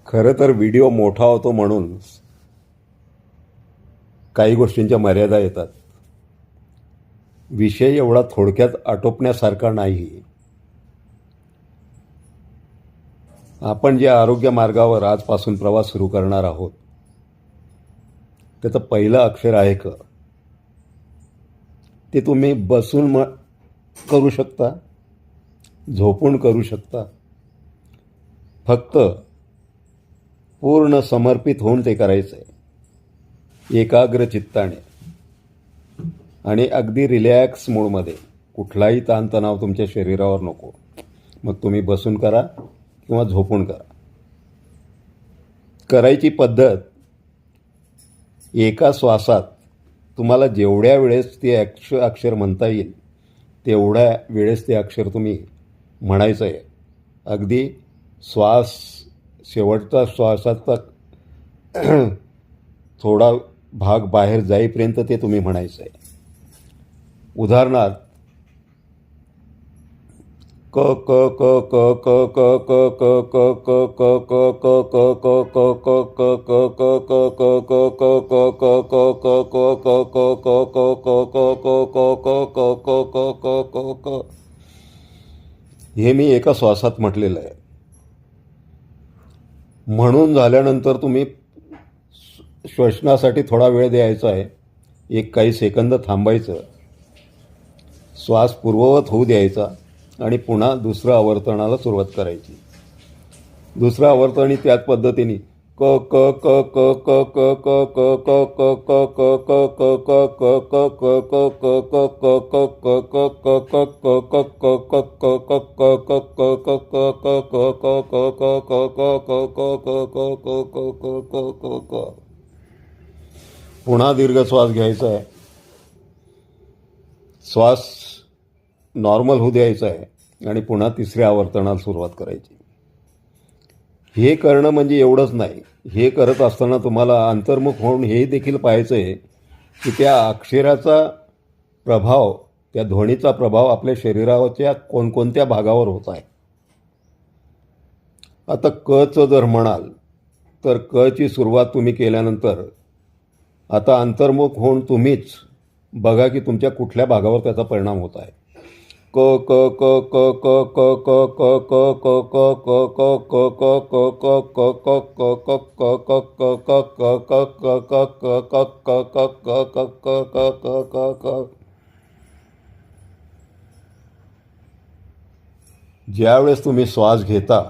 खरं तर व्हिडिओ मोठा होतो म्हणून काही गोष्टींच्या मर्यादा येतात. विषय एवढा थोडक्यात आटोपण्यासारखा नाही. आपण जे आरोग्य मार्गावर आजपासून प्रवास सुरू करणार आहोत त्याचं पहिलं अक्षर आहे क. ते तुम्ही बसून करू शकता, झोपून करू शकता. फक्त पूर्ण समर्पित होऊन ते करायचं आहे, एकाग्र चित्ताने आणि अगदी रिलॅक्स मूडमध्ये. कुठलाही ताणतणाव तुमच्या शरीरावर नको. मग तुम्ही बसून करा किंवा झोपून करा. करायची पद्धत, एका श्वासात तुम्हाला जेवढ्या वेळेस ते अक्षर म्हणता येईल तेवढ्या वेळेस ते अक्षर तुम्ही म्हणायचं आहे. अगदी श्वास शेवटचा श्वासाचा थोडा भाग बाहेर जाईपर्यंत ते तुम्ही म्हणायचं आहे. उदाहरणार्थ क क क क क क क क क क क क क क क क क हे मी एका श्वासात म्हटलेलं आहे. म्हणून झाल्यानंतर तुम्ही श्वसनासाठी थोडा वेळ द्यायचा आहे. एक काही सेकंद थांबायचं, श्वास पूर्ववत होऊ द्यायचा आणि पुन्हा दुसरं आवर्तनाला सुरुवात करायची. दुसरं आवर्तनही त्याच पद्धतीने क क क क क क क क क क क क क क. पुन्हा दीर्घ श्वास घ्यायचा आहे. श्वास नॉर्मल होऊ द्यायचा आहे आणि पुन्हा तिसऱ्या आवर्तनाला सुरुवात करायची. हे करणं म्हणजे एवढंच नाही. हे करत असताना तुम्हाला अंतर्मुख होऊन हे देखील पाहायचं आहे की त्या अक्षराचा प्रभाव, त्या ध्वनीचा प्रभाव आपल्या शरीराच्या कोणकोणत्या भागावर होत आहे. आता कचं जर म्हणाल तर कची सुरुवात तुम्ही केल्यानंतर आता अंतर्मुख होऊन तुम्हीच बघा की तुमच्या कुठल्या भागावर त्याचा परिणाम होत आहे. क क क क क क क क क क क क क क क क. ज्यावेळेस तुम्ही श्वास घेता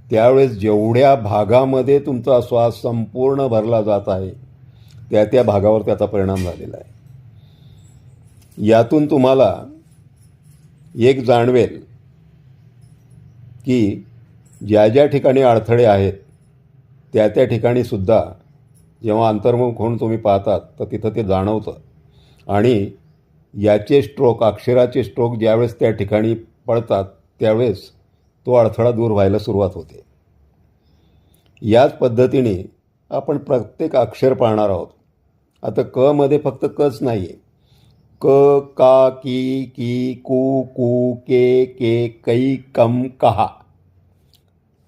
त्यावेळेस जेवढ्या भागामध्ये तुमचा श्वास संपूर्ण भरला जात आहे त्या त्या भागावर त्याचा परिणाम झालेला आहे. यातून तुम्हाला एक जाणवेल की ज्या ज्या ठिकाणी अडथळे आहेत त्या त्या ठिकाणी सुद्धा जेव्हा अंतर्मुख होऊन तुम्ही पाहतात तर तिथं ते जाणवतं. आणि याचे स्ट्रोक, अक्षराचे स्ट्रोक ज्यावेळेस त्या ठिकाणी पडतात त्यावेळेस तो अडथळा दूर व्हायला सुरुवात होते. याच पद्धतीने आपण प्रत्येक अक्षर पाहणार आहोत. आता क मध्ये फक्त कच नाही आहे. क का की की कू कू के के कै कम कहा.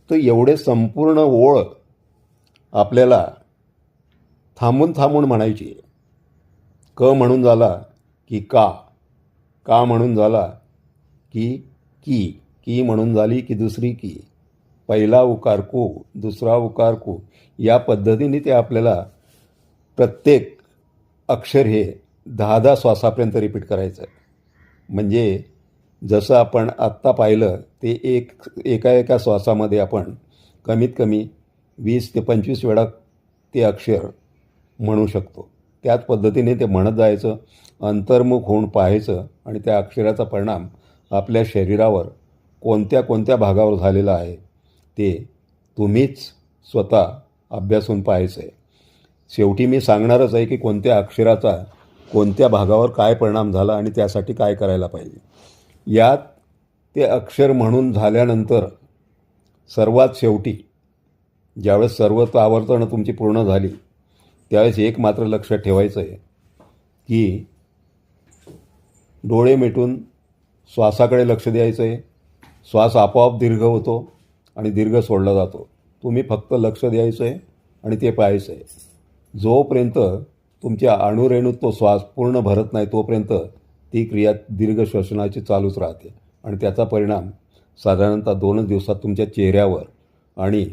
तर एवढे संपूर्ण ओळ आपल्याला थांबून थांबून म्हणायची आहे. क म्हणून झाला की का, का म्हणून झाला की की, की म्हणून झाली की दुसरी की, पहिला उकार कू, दुसरा उकार कू. या पद्धतीने ते आपल्याला प्रत्येक अक्षर हे 10-10 श्वासापर्यंत रिपीट करायचं आहे. म्हणजे जसं आपण आत्ता पाहिलं ते एका एका श्वासामध्ये आपण कमीत कमी 20 ते 25 वेळा ते अक्षर म्हणू शकतो. त्याच पद्धतीने ते म्हणत जायचं, अंतर्मुख होऊन पाहायचं आणि त्या अक्षराचा परिणाम आपल्या शरीरावर कोणत्या कोणत्या भागावर झालेला आहे ते तुम्हीच स्वतः अभ्यासून पाहायचं आहे. शेवटी मी सांगणारच आहे की कोणत्या अक्षराचा कोणत्या भागावर काय परिणाम झाला आणि त्यासाठी काय करायला पाहिजे. यात ते अक्षर म्हणून झाल्यानंतर सर्वात शेवटी ज्यावेळेस सर्व आवर्तनं तुमची पूर्ण झाली त्यावेळेस एक मात्र लक्षात ठेवायचं आहे की डोळे मिटून श्वासाकडे लक्ष द्यायचं आहे. श्वास आपोआप दीर्घ होतो आणि दीर्घ सोडला जातो. तुम्ही फक्त लक्ष द्यायचं आहे आणि ते पाहायचं आहे. जोपर्यंत तुमच्या अणुरेणूत तो श्वास पूर्ण भरत नाही तोपर्यंत ती क्रिया दीर्घ श्वसनाची चालूच राहते आणि त्याचा परिणाम साधारणतः 2 दिवसात तुमच्या चेहऱ्यावर आणि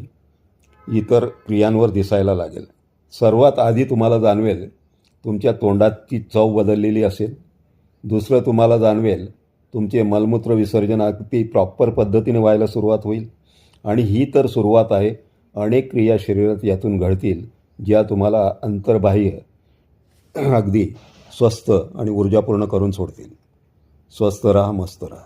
इतर क्रियांवर दिसायला लागेल. सर्वात आधी तुम्हाला जाणवेल तुमच्या तोंडाची चव बदललेली असेल. दुसरं तुम्हाला जाणवेल तुमचे मलमूत्र विसर्जन अगदी प्रॉपर पद्धतीने व्हायला सुरुवात होईल. आणि ही तर सुरुवात आहे. अनेक क्रिया शरीरात यातून घडतील ज्या तुम्हाला अंतर्बाह्य अगदी स्वस्थ आणि ऊर्जापूर्ण करून सोडतील. स्वस्थ राहा, मस्त राहा.